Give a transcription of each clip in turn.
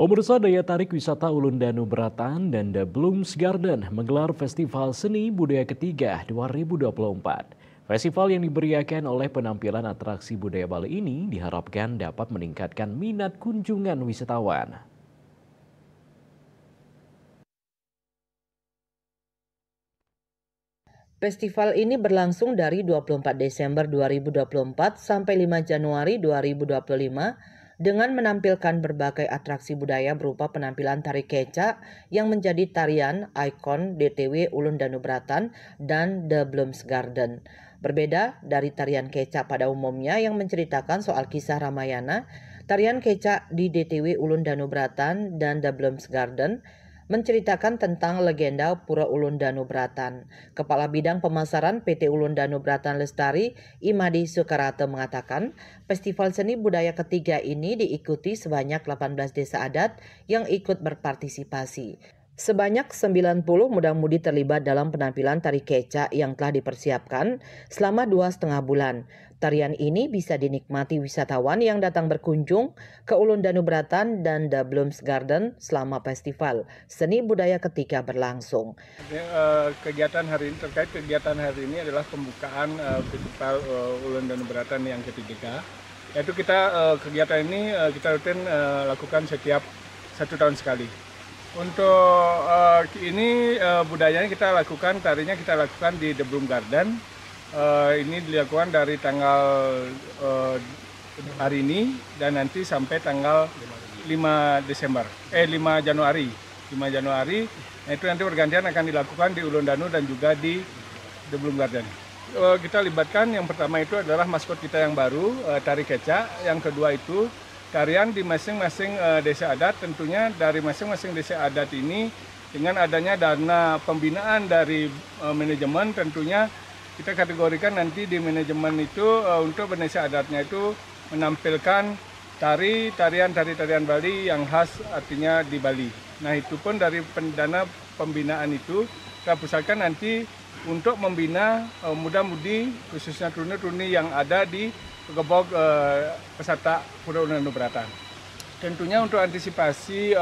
Pemirsa, daya tarik wisata Ulun Danu Beratan dan The Blooms Garden menggelar Festival Seni Budaya Ketiga 2024. Festival yang diberiakan oleh penampilan atraksi budaya Bali ini diharapkan dapat meningkatkan minat kunjungan wisatawan. Festival ini berlangsung dari 24 Desember 2024 sampai 5 Januari 2025 dengan menampilkan berbagai atraksi budaya berupa penampilan tari kecak yang menjadi tarian ikon DTW Ulun Danu Beratan dan The Blooms Garden. Berbeda dari tarian kecak pada umumnya yang menceritakan soal kisah Ramayana, tarian kecak di DTW Ulun Danu Beratan dan The Blooms Garden menceritakan tentang legenda Pura Ulun Danu Beratan. Kepala Bidang Pemasaran PT Ulun Danu Beratan Lestari, Imadi Sukarate mengatakan, Festival Seni Budaya Ketiga ini diikuti sebanyak 18 desa adat yang ikut berpartisipasi. Sebanyak 90 muda-mudi terlibat dalam penampilan tari kecak yang telah dipersiapkan selama 2,5 bulan. Tarian ini bisa dinikmati wisatawan yang datang berkunjung ke Ulun Danu Beratan dan The Blooms Garden selama festival Seni Budaya Ketiga berlangsung. Kegiatan hari ini adalah pembukaan Festival Ulun Danu Beratan yang ketiga. Yaitu kegiatan ini kita rutin lakukan setiap 1 tahun sekali. Untuk ini budayanya tarinya kita lakukan di The Bloom Garden. Ini dilakukan dari tanggal hari ini dan nanti sampai tanggal 5 Januari. Nah itu nanti pergantian akan dilakukan di Ulun Danu dan juga di The Bloom Garden. Kita libatkan yang pertama itu adalah maskot kita yang baru, tari kecak. Yang kedua itu tarian di masing-masing desa adat. Tentunya dari masing-masing desa adat ini dengan adanya dana pembinaan dari manajemen, tentunya kita kategorikan nanti di manajemen itu untuk desa adatnya itu menampilkan tarian Bali yang khas artinya di Bali. Nah itu pun dari dana pembinaan itu kita pusatkan nanti untuk membina muda-mudi khususnya tuni-tuni yang ada di Gebog peserta Pura Ulun Danu Beratan. Tentunya untuk antisipasi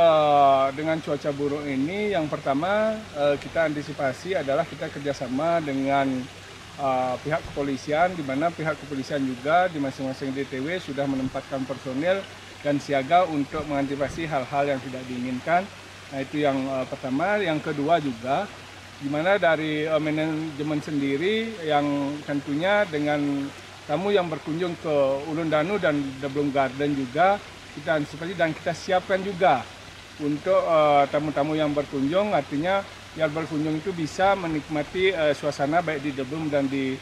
dengan cuaca buruk ini, yang pertama kita antisipasi adalah kita kerjasama dengan pihak kepolisian, di mana pihak kepolisian juga di masing-masing DTW sudah menempatkan personil dan siaga untuk mengantisipasi hal-hal yang tidak diinginkan. Nah itu yang pertama. Yang kedua juga, di mana dari manajemen sendiri yang tentunya dengan tamu yang berkunjung ke Ulun Danu dan The Bloom Garden juga kita antisipasi dan kita siapkan juga untuk tamu-tamu yang berkunjung, artinya yang berkunjung itu bisa menikmati suasana baik di The Bloom dan di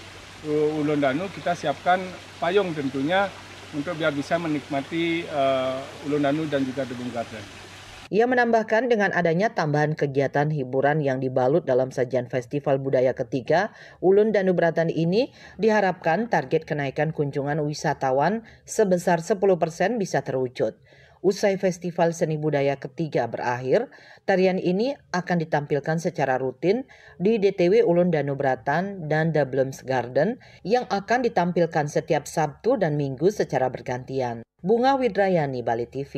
Ulun Danu. Kita siapkan payung tentunya untuk biar bisa menikmati Ulun Danu dan juga The Bloom Garden. Ia menambahkan dengan adanya tambahan kegiatan hiburan yang dibalut dalam sajian Festival Budaya Ketiga Ulun Danu Beratan ini diharapkan target kenaikan kunjungan wisatawan sebesar 10% bisa terwujud. Usai Festival Seni Budaya Ketiga berakhir, tarian ini akan ditampilkan secara rutin di DTW Ulun Danu Beratan dan The Blooms Garden yang akan ditampilkan setiap Sabtu dan Minggu secara bergantian. Bunga Widrayani, Bali TV.